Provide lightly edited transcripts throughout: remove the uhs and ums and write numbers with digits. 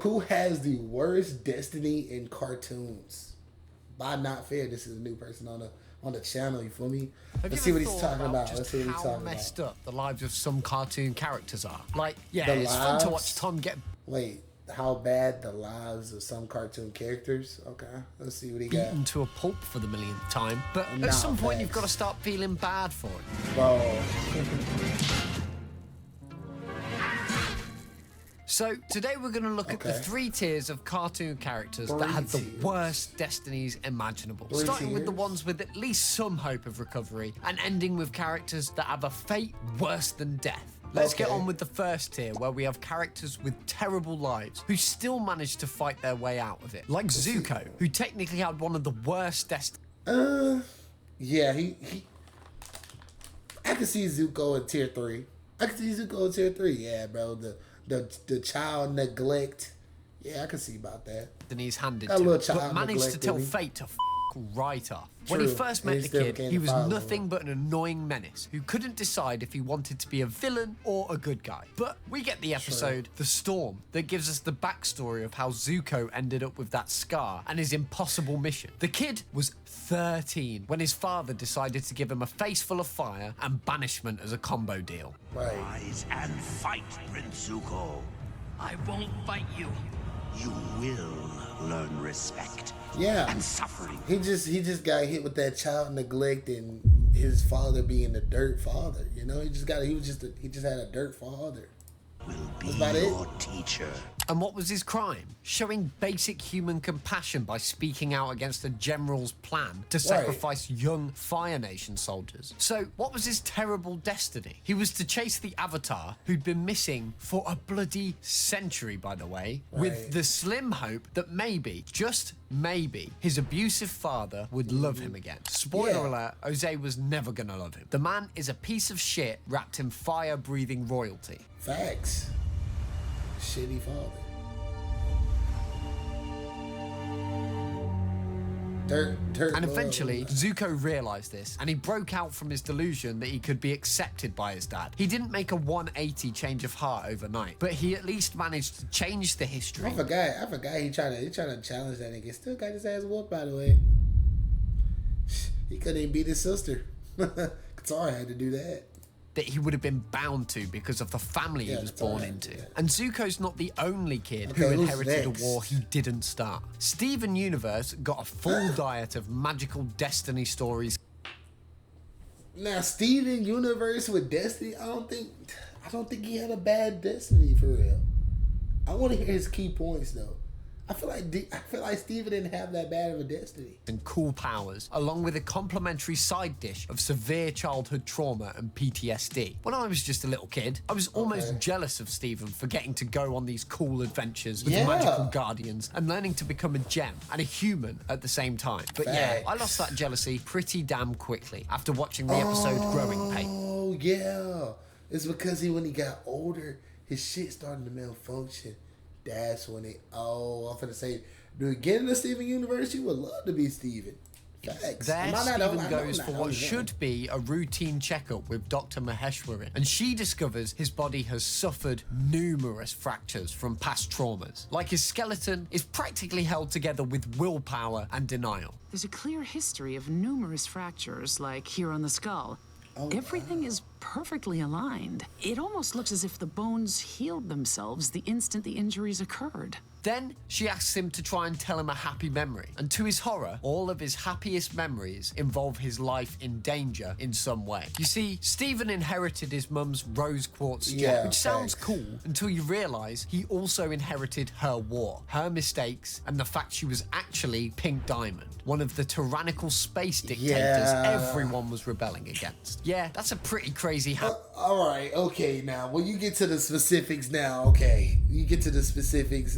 Who has the worst destiny in cartoons? By Not Fair, this is a new person on the channel, you feel me? Let's see what he's talking about. Let's see what he's talking about. How messed up the lives of some cartoon characters are. Like, yeah, The it's fun to lives? watch Tom get Wait, how bad the lives of some cartoon characters? Okay, let's see what he got. beaten to a pulp for the millionth time, but Nah, at some point you've facts. got to start feeling bad for it. Bro. So today we're going to look at the Okay. 3 tiers of cartoon characters that Three had the tiers. worst destinies imaginable. Three Starting with the tiers? ones with at least some hope of recovery, and ending with characters that have a fate worse than death. Let's get Okay. on with the first tier, where we have characters with terrible lives who still manage to fight their way out of it. Like Zuko, who technically had one of the worst destinies. Yeah, he I can see Zuko in tier 3. I can see Zuko in tier 3. Yeah, bro. The child neglect. Yeah, I can see about that. He's handed That to little him, but child managed to neglected tell me. fate to right off. When he True, first and met he the still kid, became he the was father. nothing but an annoying menace who couldn't decide if he wanted to be a villain or a good guy. But we get the episode The Storm that gives us the backstory of how Zuko ended up with that scar and his impossible mission. The kid was 13 when his father decided to give him a face full of fire and banishment as a combo deal. Right. Rise and fight, Prince Zuko. I won't fight you. You will learn respect Yeah. and suffering. He just got hit with that child neglect and his father being a dirt father. You know, he just had a dirt father. Will be That's about it. your teacher. And what was his crime? Showing basic human compassion by speaking out against the general's plan to sacrifice young Fire Nation soldiers. So, what was his terrible destiny? He was to chase the Avatar, who'd been missing for a bloody century, by the way, with Right. the slim hope that maybe, just maybe, his abusive father would love him again. Spoiler Yeah. alert, Jose was never gonna love him. The man is a piece of shit wrapped in fire-breathing royalty. Facts. Shitty father. Dirt. And love. eventually, Zuko realized this, and he broke out from his delusion that he could be accepted by his dad. He didn't make a 180 change of heart overnight, but he at least managed to change the history. I forgot he trying to challenge that nigga. Still got his ass whooped, by the way. He couldn't even beat his sister. Katara had to do that. That he would have been bound to because of the family he Yeah, was that's all born right, into. yeah. And Zuko's not the only kid Okay, who who's inherited next? a war he didn't start. Steven Universe got a full diet of magical destiny stories. Now, Steven Universe with Destiny, I don't think he had a bad Destiny for real. I want to hear his key points though. I feel like Steven didn't have that bad of a Destiny. And cool powers, along with a complimentary side dish of severe childhood trauma and PTSD. When I was just a little kid, I was almost jealous of Steven for getting to go on these cool adventures with Yeah. magical guardians and learning to become a gem and a human at the same time. But yeah, I lost that jealousy pretty damn quickly after watching the episode Growing Pains. Oh yeah, it's because when he got older, his shit started to malfunction. That's when I'm finna say, the beginning of Steven Universe, you would love to be Steven. Facts. There, Am I not- Steven I'm goes not for what only should be a routine checkup with Dr. Maheshwaran, and she discovers his body has suffered numerous fractures from past traumas. Like his skeleton is practically held together with willpower and denial. There's a clear history of numerous fractures, like here on the skull. Everything is perfectly aligned. It almost looks as if the bones healed themselves the instant the injuries occurred. Then she asks him to try and tell him a happy memory. And to his horror, all of his happiest memories involve his life in danger in some way. You see, Stephen inherited his mum's rose quartz gem, Yeah, which sounds thanks. cool until you realise he also inherited her war, her mistakes, and the fact she was actually Pink Diamond, one of the tyrannical space dictators Yeah. everyone was rebelling against. Yeah, that's a pretty crazy All right, okay. Now, when you get to the specifics,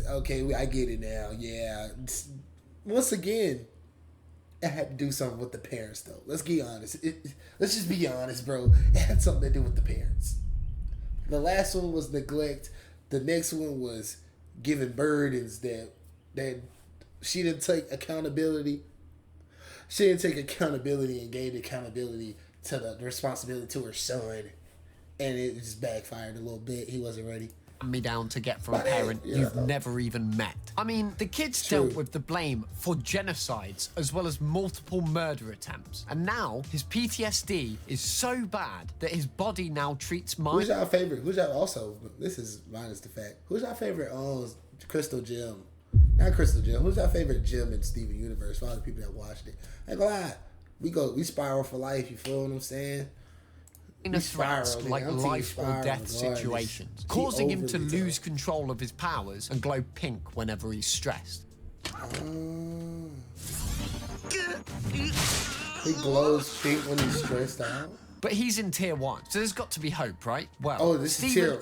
okay, I get it now. Yeah. Once again, it had to do something with the parents, though. Let's be honest. Let's just be honest, bro. It had something to do with the parents. The last one was neglect. The next one was giving burdens that she didn't take accountability. She didn't take accountability and gave accountability to the responsibility to her son. and it just backfired a little bit. He wasn't ready. Me down to get from a parent you've never even met. I mean, the kids dealt with the blame for genocides as well as multiple murder attempts. And now his PTSD is so bad that his body now treats Who's y'all favorite? Who's y'all also? This is minus the fact. Who's y'all favorite? Crystal Gem. Not Crystal Gem. Who's y'all favorite Gem in Steven Universe? For all the people that watched it. Like, we spiral for life. You feel what I'm saying? Threats like life or death situations, causing him to lose control of his powers and glow pink whenever he's stressed. He glows pink when he's stressed out. But he's in tier 1, so there's got to be hope, right? Well, this is tier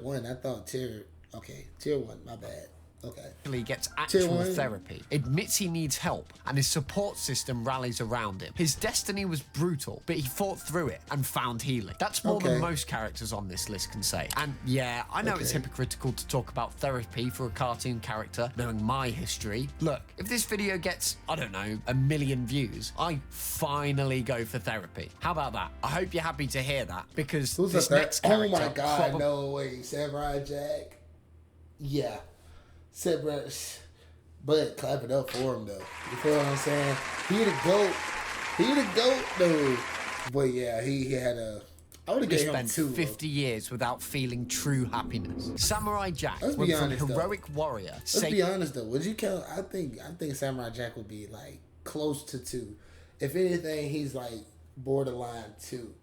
1. I thought tier 1. My bad. Okay. Gets actual therapy, admits he needs help, and his support system rallies around him. His destiny was brutal, but he fought through it and found healing. That's more than most characters on this list can say. And yeah, I know it's hypocritical to talk about therapy for a cartoon character, knowing my history. Look, if this video gets, I don't know, 1 million views, I finally go for therapy. How about that? I hope you're happy to hear that, because this next character... Oh my god, no way. Samurai Jack. Yeah. But clap it up for him though. You feel what I'm saying? He the GOAT though. But yeah, he had a. I would have given him 2. 50 years without feeling true happiness. Samurai Jack went from heroic warrior. Let's be honest though. Would you count? I think Samurai Jack would be like close to 2. If anything, he's like borderline 2.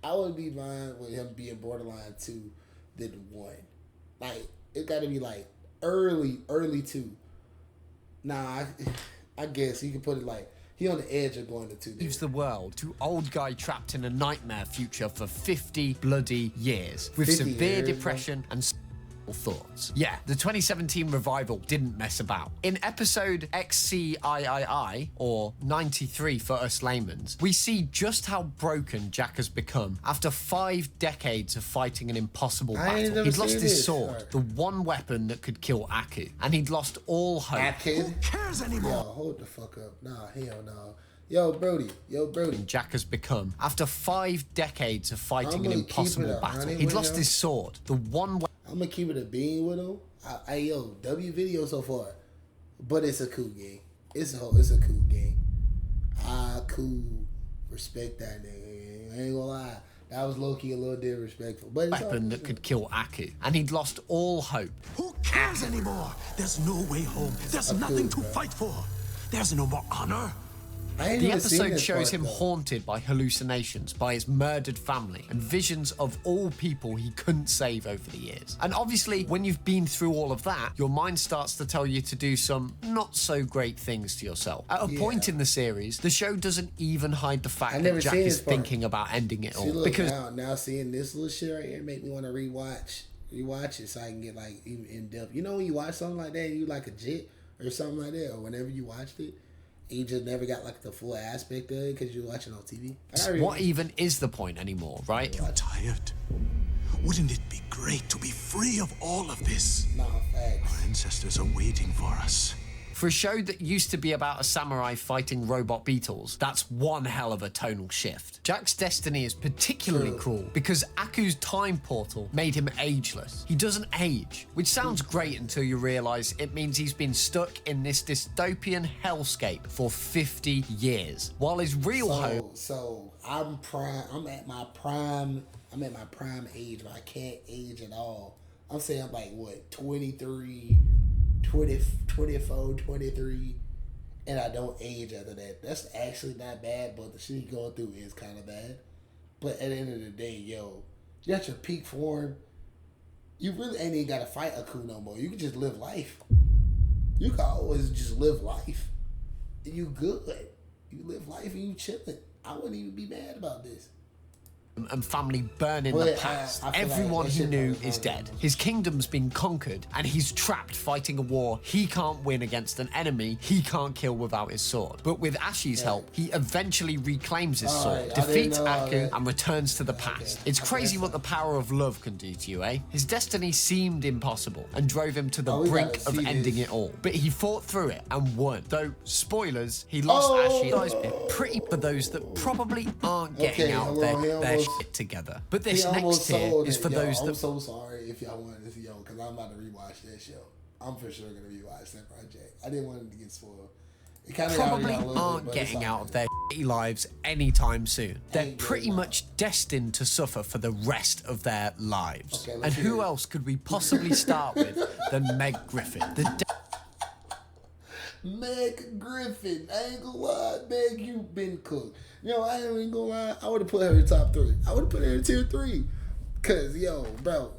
I would be fine with him being borderline 2 than 1. Like it got to be like early 2. Nah, I guess you can put it like he on the edge of going to 2. Leaves the world to old guy trapped in a nightmare future for 50 bloody years with severe depression and thoughts. Yeah, the 2017 revival didn't mess about. In episode XCIII, or 93 for us layman's, we see just how broken Jack has become after 5 decades of fighting an impossible battle. He'd lost his sword, the one weapon that could kill Aku, and he'd lost all hope. Who cares anymore? Yo, hold the fuck up. Nah, hell no. Yo, Brody. Jack has become after 5 decades of fighting an impossible battle. He'd lost his sword, the one weapon. I'm gonna keep it a bean with him. W video so far, but it's a cool game. It's a cool game. Cool. Respect that nigga. I ain't gonna lie. That was low-key a little disrespectful. But it's weapon that could kill Aku, and he'd lost all hope. Who cares anymore? There's no way home. There's nothing to fight for. There's no more honor. The episode shows him haunted by hallucinations, by his murdered family, and visions of all people he couldn't save over the years. And obviously, when you've been through all of that, your mind starts to tell you to do some not so great things to yourself. At a point in the series, the show doesn't even hide the fact that Jack is thinking about ending it all. Because now seeing this little shit right here make me want to rewatch it so I can get like even in depth. You know when you watch something like that and you like a jit or something like that, or whenever you watched it, you just never got like the full aspect of it because you're watching on TV. What even is the point anymore, right? You're tired. Wouldn't it be great to be free of all of this? Nah, facts. Our ancestors are waiting for us. For a show that used to be about a samurai fighting robot beetles, that's one hell of a tonal shift. Jack's destiny is particularly cruel because Aku's time portal made him ageless. He doesn't age, which sounds great until you realise it means he's been stuck in this dystopian hellscape for 50 years. While his real hope... So I'm at my prime age, but I can't age at all. I'm saying I'm like, what, 23... 24, 23, and I don't age after that. That's actually not bad, but the shit you going through is kind of bad. But at the end of the day, yo, you're at your peak form. You really ain't even got to fight Aku no more. You can just live life. You can always just live life. And you good. You live life and you chilling. I wouldn't even be mad about this. And family burn in the past. Everyone he knew is dead. His kingdom's been conquered, and he's trapped fighting a war he can't win against an enemy he can't kill without his sword. But with Ashi's help, he eventually reclaims his sword, defeats Aku, and returns to the past. It's crazy what the power of love can do to you, eh? His destiny seemed impossible and drove him to the brink of ending it all. But he fought through it and won. Though, spoilers, he lost Ashi. Pretty for those that probably aren't getting out their shit together. But this He almost next tier sold is it. for Yo, those I'm that so sorry if y'all wanted to see because I'm about to rewatch that show. I'm for sure gonna rewatch that project. I didn't want it to get spoiled. It kind of probably aren't getting out of their shitty lives anytime soon. They're Ain't pretty getting out. much destined to suffer for the rest of their lives. Okay, let's And hear who it. else could we possibly start with than Meg Griffin? Meg Griffin. I ain't gonna lie, Meg, you been cooked. Yo, I ain't even gonna lie. I would have put her in top 3. I would have put her in tier 3. Cause yo, bro,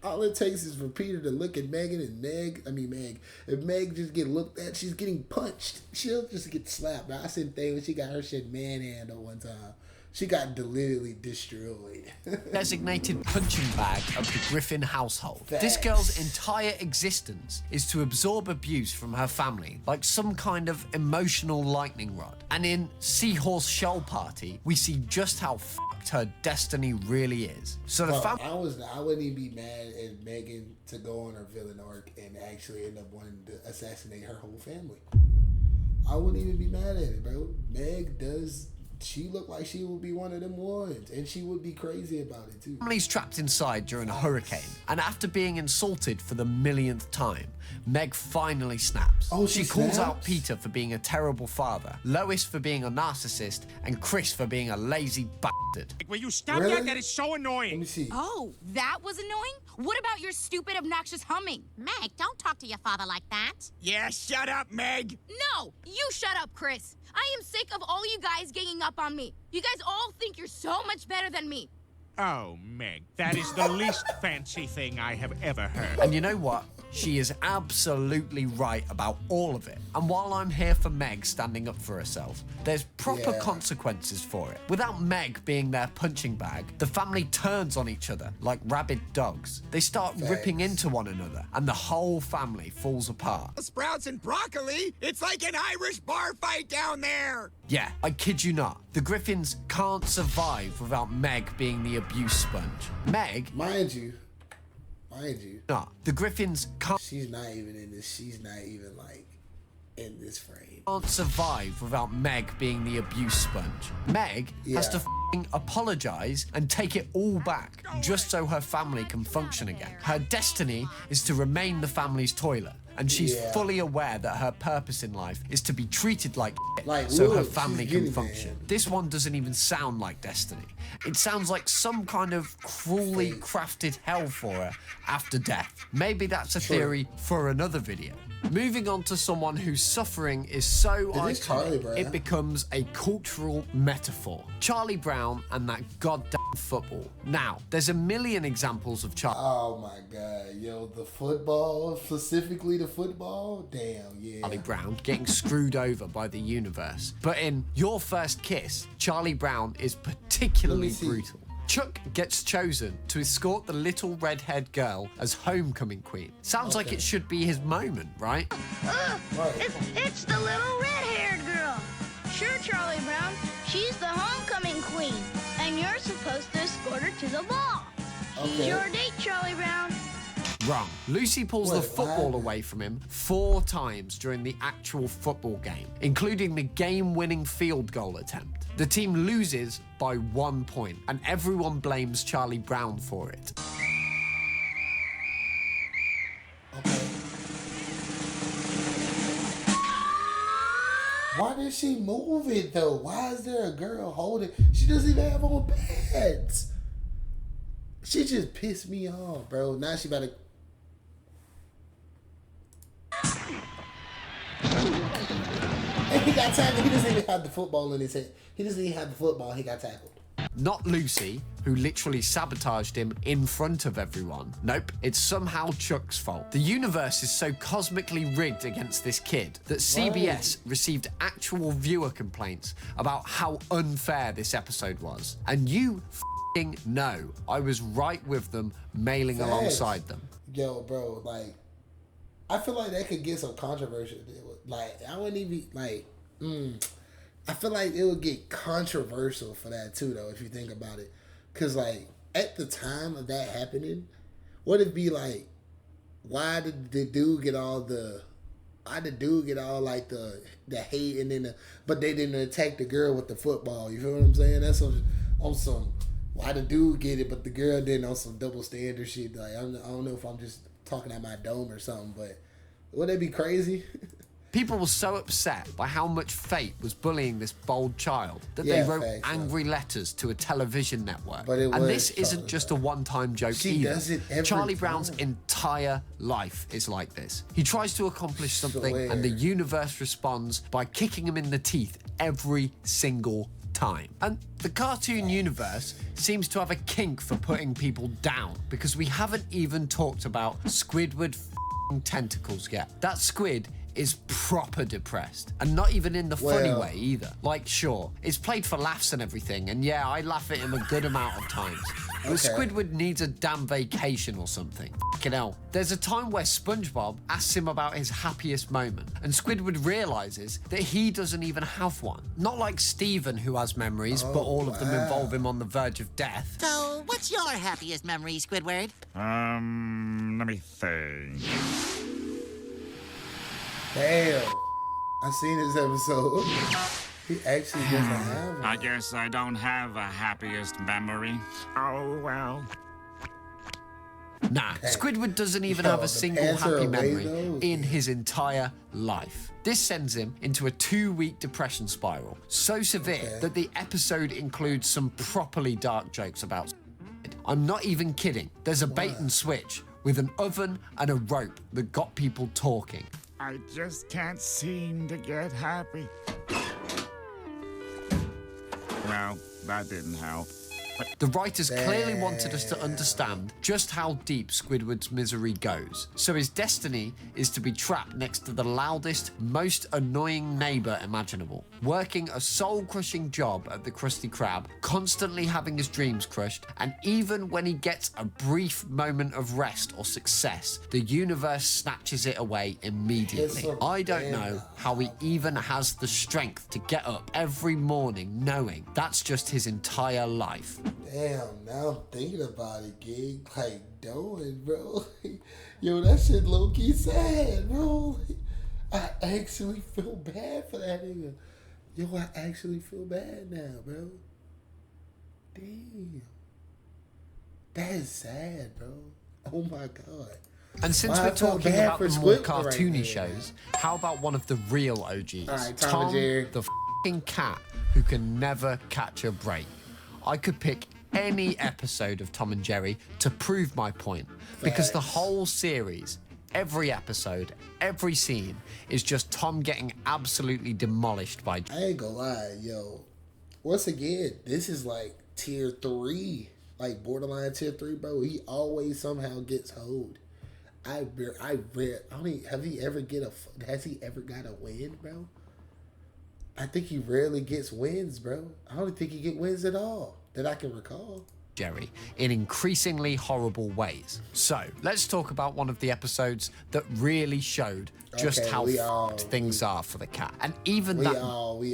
all it takes is for Peter to look at Megan and Meg. If Meg just get looked at, she's getting punched. She'll just get slapped. Bro, I seen thing when she got her shit manhandled one time. She got literally destroyed. designated punching bag of the Griffin household. This Facts. girl's entire existence is to absorb abuse from her family, like some kind of emotional lightning rod. And in Seahorse Shell Party, we see just how fucked her destiny really is. So the Bro, family I wouldn't even be mad at Megan to go on her villain arc and actually end up wanting to assassinate her whole family. I wouldn't even be mad at it, bro. Meg does. She looked like she would be one of them ones, and she would be crazy about it too. family's trapped inside during a hurricane, and after being insulted for the millionth time, Meg finally snaps. Oh, she she calls out snaps? Peter for being a terrible father, Lois for being a narcissist, and Chris for being a lazy bastard. Will you stop Really? that? That is so Let annoying. me see. Oh, that was annoying? What about your stupid, obnoxious humming? Meg, don't talk to your father like that. Yeah, shut up, Meg. No, you shut up, Chris. I am sick of all you guys ganging up on me. You guys all think you're so much better than me. Oh, Meg, that is the least fancy thing I have ever heard. And you know what? She is absolutely right about all of it. And while I'm here for Meg standing up for herself, there's proper Yeah. consequences for it. Without Meg being their punching bag, the family turns on each other like rabid dogs. They start ripping Thanks. into one another, and the whole family falls apart. Sprouts and broccoli? It's like an Irish bar fight down there. Yeah, I kid you not. The Griffins can't survive without Meg being the abuse sponge. Meg, Mind you, not. The Griffins can't she's not even in this. She's not even like in this frame. survive without Meg being the abuse sponge. Meg has to f***ing apologize and take it all back just so her family can function again. Her destiny is to remain the family's toilet, and she's Yeah. fully aware that her purpose in life is to be treated like shit Like, so her look, family she's can getting function. there. This one doesn't even sound like destiny. It sounds like some kind of cruelly crafted hell for her after death. Maybe that's a theory for another video. Moving on to someone whose suffering is so Is this Charlie iconic, Brown? it becomes a cultural metaphor. Charlie Brown and that goddamn football. Now, there's a million examples of Charlie Oh my god, yo, the football, specifically the football. Damn, yeah. Brown getting screwed over by the universe. But in Your First Kiss, Charlie Brown is particularly see. brutal. Chuck gets chosen to escort the little red-haired girl as homecoming queen. Sounds like it should be his moment, right? Right. It's the little red-haired girl. Sure, Charlie Brown. She's the homecoming queen, and you're supposed to escort her to the ball. She's Okay. your date, Charlie Brown. Wrong. Lucy pulls the Wait, football what? away from him 4 times during the actual football game, including the game-winning field goal attempt. The team loses by 1 point, and everyone blames Charlie Brown for it. Why did she move it though? Why is there a girl holding? She doesn't even have on pads. She just pissed me off, bro. Now she better. And he got tackled. He doesn't even have the football in his head. He doesn't even have the football. He got tackled. Not Lucy, who literally sabotaged him in front of everyone. Nope, it's somehow Chuck's fault. The universe is so cosmically rigged against this kid that CBS received actual viewer complaints about how unfair this episode was. And you f***ing know I was right with them, mailing Facts. alongside them. Yo, bro, like, I feel like that could get some controversial. Like, I wouldn't even, like, I feel like it would get controversial for that too, though, if you think about it. Because, like, at the time of that happening, what it'd be like, why did the dude get all the, like, the hate, and then, but they didn't attack the girl with the football, you feel what I'm saying? That's on some, why the dude get it, but the girl didn't on some double standard shit. Like, I don't know if I'm just talking at my dome or something, but would that be crazy? People were so upset by how much fate was bullying this bold child that they wrote angry letters to a television network. And this isn't just a one-time joke either. Does it every Charlie time. Brown's entire life is like this. He tries to accomplish something and the universe responds by kicking him in the teeth every single time. And the cartoon universe seems to have a kink for putting people down, because we haven't even talked about Squidward tentacles yet. That squid is proper depressed, and not even in the funny way either. Like, sure, it's played for laughs and everything, and yeah, I laugh at him a good amount of times. But Squidward needs a damn vacation or something. Fucking hell. There's a time where SpongeBob asks him about his happiest moment, and Squidward realizes that he doesn't even have one. Not like Steven, who has memories, but all of them involve him on the verge of death. So, what's your happiest memory, Squidward? Let me think. Damn. I seen this episode. He actually doesn't have one. I guess I don't have a happiest memory. Oh, well. Nah, Squidward doesn't even have a single happy memory in his entire life. This sends him into a 2-week depression spiral, so severe that the episode includes some properly dark jokes about Squidward. I'm not even kidding. There's a bait and switch with an oven and a rope that got people talking. I just can't seem to get happy. Well, that didn't help. The writers clearly wanted us to understand just how deep Squidward's misery goes. So his destiny is to be trapped next to the loudest, most annoying neighbor imaginable, working a soul-crushing job at the Krusty Krab, constantly having his dreams crushed, and even when he gets a brief moment of rest or success, the universe snatches it away immediately. I don't know how he even has the strength to get up every morning knowing that's just his entire life. Damn, now I'm thinking about it, gig. Like, doing, bro. Yo, that shit low-key sad, bro. I actually feel bad for that nigga. Yo, I actually feel bad now, bro. Damn. That is sad, bro. Oh my God. And since we're talking about the more cartoony shows, how about one of the real OGs? All right, Tom, Jerry. the f***ing cat who can never catch a break. I could pick any episode of Tom and Jerry to prove my point, because the whole series, every episode, every scene is just Tom getting absolutely demolished by... I ain't gonna lie, yo. Once again, this is like tier 3, like borderline tier 3, bro. He always somehow gets hold. Has he ever got a win, bro? I think he rarely gets wins, bro. I don't think he get wins at all that I can recall. Jerry in increasingly horrible ways. So let's talk about one of the episodes that really showed just how things are for the cat. And even we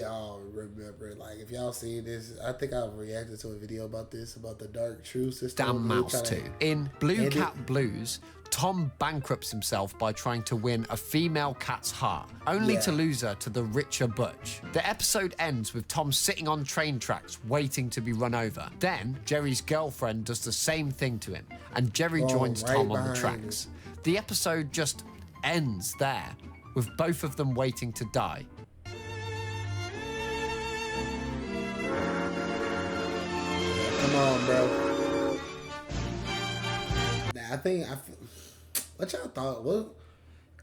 all remember, like, if y'all see this, I think I've reacted to a video about this, about the Dark True system. Damn mouse too. In Blue Cat Blues, Tom bankrupts himself by trying to win a female cat's heart, only to lose her to the richer Butch. The episode ends with Tom sitting on train tracks waiting to be run over. Then Jerry's girlfriend does the same thing to him, and Jerry joins Tom on the tracks. The episode just ends there, with both of them waiting to die. Come on, bro. Nah, I think what y'all thought? Well,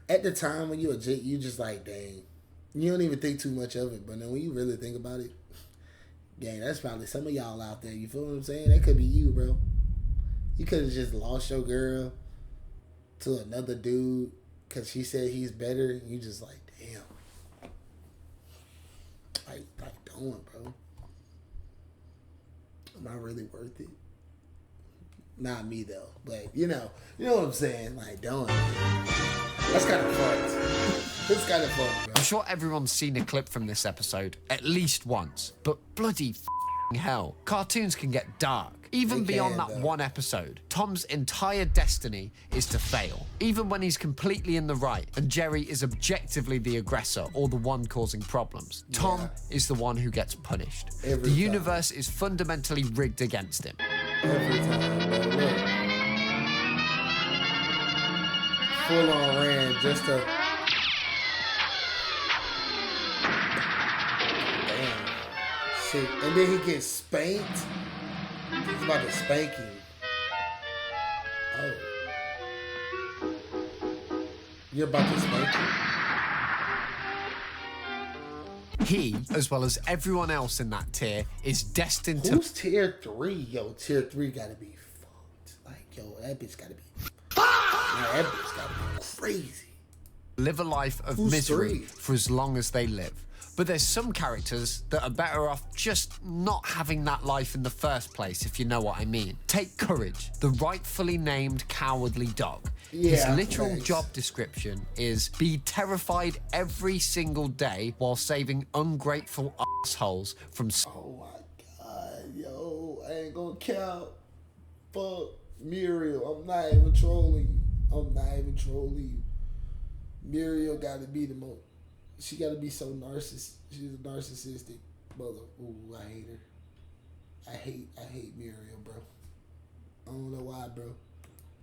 at the time when you just like, dang, you don't even think too much of it. But then when you really think about it, dang, that's probably some of y'all out there. You feel what I'm saying? That could be you, bro. You could have just lost your girl to another dude because she said he's better. You just like, damn. Like doing, bro. Am I really worth it? Not me though, but you know what I'm saying. Like, don't. That's kind of fun. It's kind of fun, bro. I'm sure everyone's seen a clip from this episode at least once, but bloody hell, cartoons can get dark. Even They beyond can, that though. one episode, Tom's entire destiny is to fail. Even when he's completely in the right and Jerry is objectively the aggressor or the one causing problems, Tom is the one who gets punished. Every The time. universe is fundamentally rigged against him. Every time, bro. Look. Full on ran just to. Damn. Shit. And then he gets spanked. He's about to spank him. Oh. You're about to spank him? He, as well as everyone else in that tier, is destined to Who's tier 3? Yo, tier 3 gotta be fucked. Like, yo, that bitch gotta be. Man, that bitch gotta be crazy. live a life of Who's misery three? for as long as they live. But there's some characters that are better off just not having that life in the first place, if you know what I mean. Take Courage, the rightfully named cowardly dog. His Yeah, literal thanks. job description is be terrified every single day while saving ungrateful assholes from Oh my god, yo, I ain't gonna count. Fuck Muriel, I'm not even trolling you. I'm not even trolling you. Muriel gotta be the most. She gotta be so narcissistic. She's a narcissistic mother. Ooh, I hate her. I hate Muriel, bro. I don't know why, bro.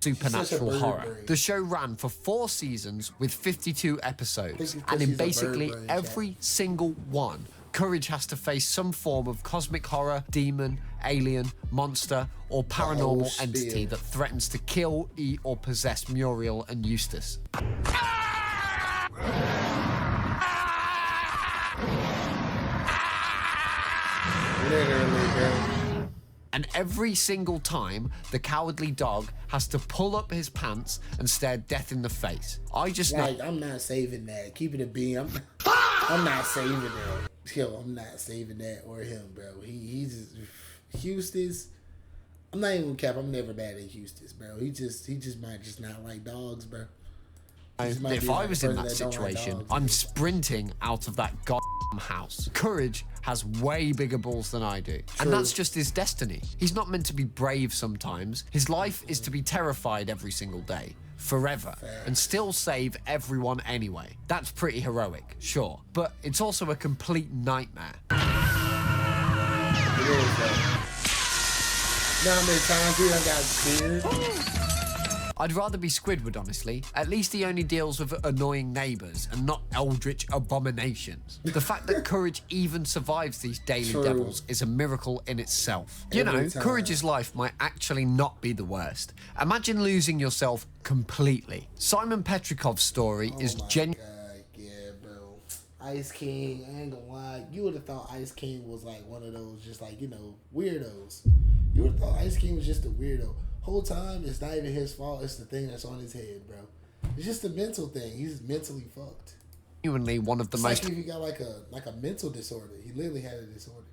supernatural bird horror. brain. The show ran for 4 seasons with 52 episodes, and in she's a bird basically brain, every single one, Courage has to face some form of cosmic horror, demon, alien, monster, or paranormal spiel. entity that threatens to kill, eat, or possess Muriel and Eustace. Literally, bro. And every single time, the cowardly dog has to pull up his pants and stare death in the face. I just know. Like, I'm not saving that. Keep it a bean. I'm not saving that. Yo, I'm not saving that or him, bro. He's Eustace. I'm not even gonna cap. I'm never bad at Eustace, bro. He just might just not like dogs, bro. He just might If be I like a was in person that don't like situation, dogs. I'm sprinting out of that goddamn house. Courage has way bigger balls than I do. And that's just his destiny. He's not meant to be brave sometimes. His life is to be terrified every single day, forever, and still save everyone anyway. That's pretty heroic, sure. But it's also a complete nightmare. It is, though. Know how many times we done got scared? I'd rather be Squidward, honestly. At least he only deals with annoying neighbours and not eldritch abominations. The fact that Courage even survives these daily True. devils is a miracle in itself. You Every know, time. Courage's life might actually not be the worst. Imagine losing yourself completely. Simon Petrikov's story is genuine. God, yeah, bro. Ice King, I ain't gonna lie. You would have thought Ice King was like one of those, just like, you know, weirdos. You would have thought Ice King was just a weirdo. Whole time, it's not even his fault. It's the thing that's on his head, bro. It's just a mental thing. He's mentally fucked. Genuinely one of the It's most like if he got like a mental disorder. He literally had a disorder.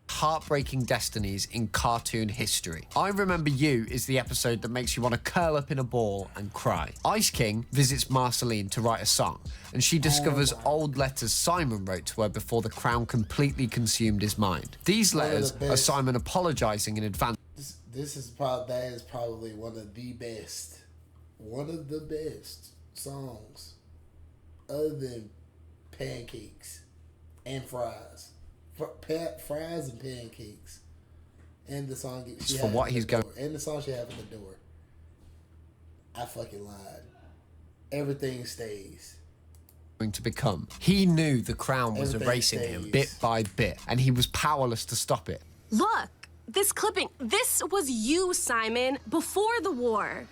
heartbreaking destinies in cartoon history. I Remember You is the episode that makes you want to curl up in a ball and cry. Ice King visits Marceline to write a song, and she discovers old letters Simon wrote to her before the crown completely consumed his mind. These One of the letters are best. Simon apologizing in advance. That is probably one of the best songs, other than pancakes and fries. Fries and pancakes, and the song she For had what in he's the door, going- and the song she had in the door. I fucking lied. Everything stays. To become. He knew the crown was Everything erasing him stays. bit by bit, and he was powerless to stop it. Look, this clipping. This was you, Simon, before the war.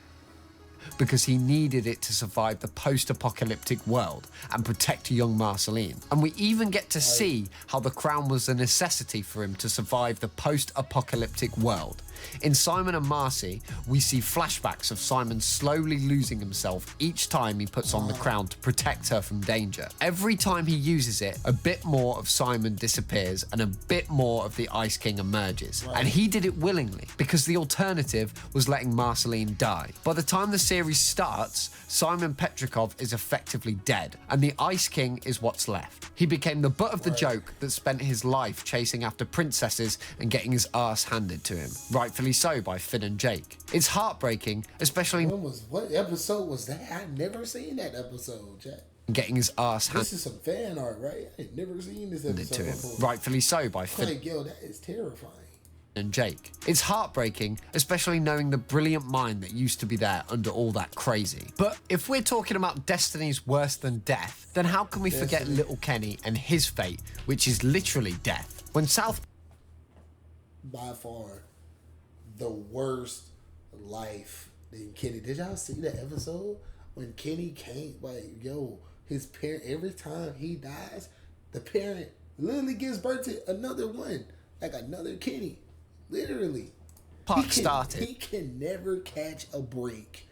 Because he needed it to survive the post-apocalyptic world and protect young Marceline. And we even get to see how the crown was a necessity for him to survive the post-apocalyptic world. In Simon and Marcy, we see flashbacks of Simon slowly losing himself each time he puts on the crown to protect her from danger. Every time he uses it, a bit more of Simon disappears and a bit more of the Ice King emerges. And he did it willingly, because the alternative was letting Marceline die. By the time the series series starts, Simon Petrikov is effectively dead, and the Ice King is what's left. He became the butt of the joke that spent his life chasing after princesses and getting his arse handed to him, rightfully so by Finn and Jake. It's heartbreaking, especially what episode was that? I've never seen that episode, Jack. Getting his arse handed This is some fan art, right? I ain't never seen this episode to him, before. rightfully so by Finn. Like, yo, that is terrifying. And Jake. It's heartbreaking, especially knowing the brilliant mind that used to be there under all that crazy. But if we're talking about destinies worse than death, then how can we forget little Kenny and his fate, which is literally death? When South... By far, the worst life than Kenny. Did y'all see that episode? When Kenny came, like, yo, his parent, every time he dies, the parent literally gives birth to another one. Like another Kenny. Literally. He can never catch a break.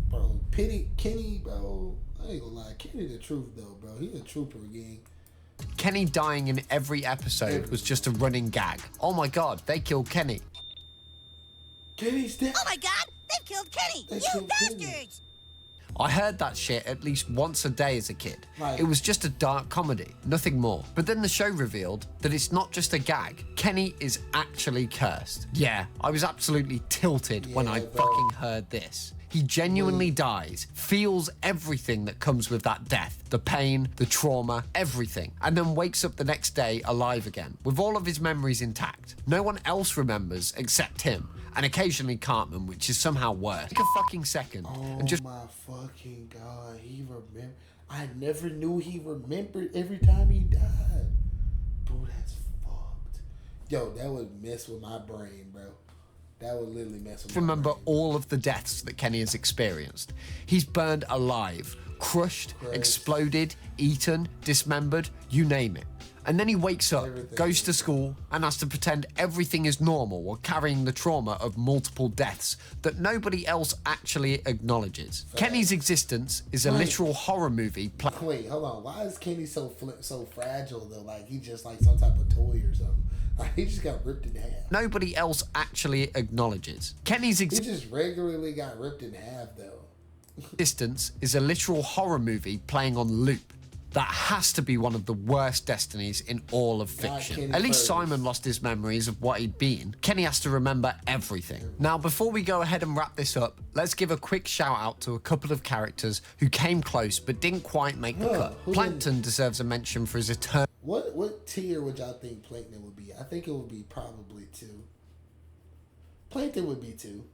Bro, Kenny, bro. I ain't gonna lie. Kenny the truth, though, bro. He a trooper, gang. Kenny dying in every episode was just a running gag. Oh my god, they killed Kenny. Kenny's dead. Oh my god, they've killed Kenny! You bastards! I heard that shit at least once a day as a kid. Right. It was just a dark comedy, nothing more. But then the show revealed that it's not just a gag. Kenny is actually cursed. Yeah, I was absolutely tilted when I fucking heard this. He genuinely dies, feels everything that comes with that death. The pain, the trauma, everything. And then wakes up the next day alive again, with all of his memories intact. No one else remembers except him. And occasionally Cartman, which is somehow worse. Take a fucking second and just... Oh my fucking god, he remembered. I never knew he remembered every time he died. Bro, that's fucked. Yo, that would mess with my brain, bro. That would literally mess with my remember brain. all of the deaths that Kenny has experienced. He's burned alive, crushed, exploded, eaten, dismembered, you name it. And then he wakes up, goes to school, and has to pretend everything is normal while carrying the trauma of multiple deaths that nobody else actually acknowledges. Kenny's existence is a literal horror movie. Wait, hold on. Why is Kenny so fragile, though? Like, he just like some type of toy or something. Like, he just got ripped in half. Nobody else actually acknowledges. Kenny's He just regularly got ripped in half, though. existence is a literal horror movie playing on loop. That has to be one of the worst destinies in all of fiction. At least Simon lost his memories of what he'd been. Kenny has to remember everything. Now, before we go ahead and wrap this up, let's give a quick shout out to a couple of characters who came close but didn't quite make the cut. Plankton deserves a mention for his eternal... What tier would y'all think Plankton would be? I think it would be probably 2. Plankton would be 2.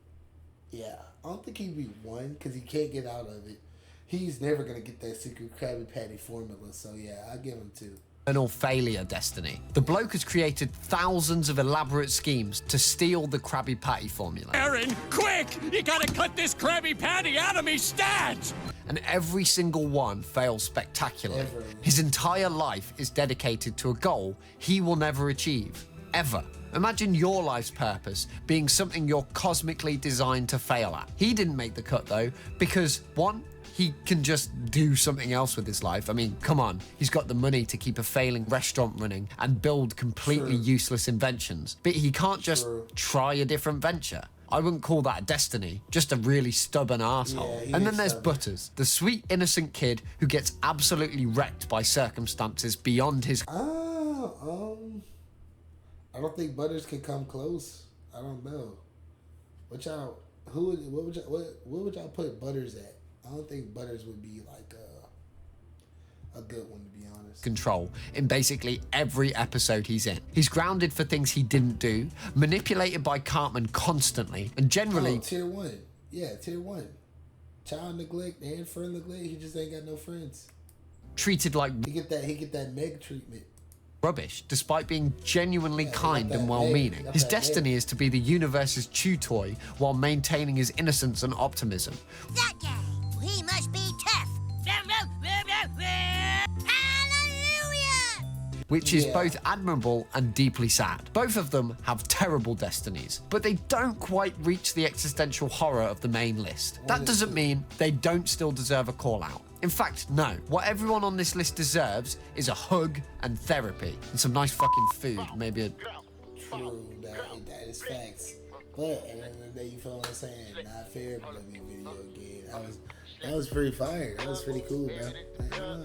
Yeah. I don't think he'd be 1 because he can't get out of it. He's never going to get that secret Krabby Patty formula, so yeah, I'll give him 2. Eternal failure destiny. The bloke has created thousands of elaborate schemes to steal the Krabby Patty formula. Aaron, quick! You gotta cut this Krabby Patty out of me stats! And every single one fails spectacularly. His entire life is dedicated to a goal he will never achieve. Ever. Imagine your life's purpose being something you're cosmically designed to fail at. He didn't make the cut though, because 1, he can just do something else with his life. I mean, come on. He's got the money to keep a failing restaurant running and build completely useless inventions. But he can't just try a different venture. I wouldn't call that a destiny, just a really stubborn arsehole. And then there's Butters, the sweet, innocent kid who gets absolutely wrecked by circumstances beyond his... I don't think Butters can come close. I don't know. What would y'all put Butters at? I don't think Butters would be like a good one, to be honest. Control in basically every episode he's in. He's grounded for things he didn't do, manipulated by Cartman constantly, and generally... tier 1. Yeah, tier 1. Child neglect and friend neglect. He just ain't got no friends. Treated like... He get that Meg treatment. Rubbish, despite being genuinely kind and well-meaning. His destiny is to be the universe's chew toy while maintaining his innocence and optimism. That guy, he must be tough. Hallelujah! Which is both admirable and deeply sad. Both of them have terrible destinies, but they don't quite reach the existential horror of the main list. That doesn't mean they don't still deserve a call-out. In fact, no. What everyone on this list deserves is a hug and therapy and some nice fucking food, maybe a... True, that is facts. But at the end of the day, you feel what I'm saying? Not fair, but let me video again. That was pretty fire. That was pretty cool, bro.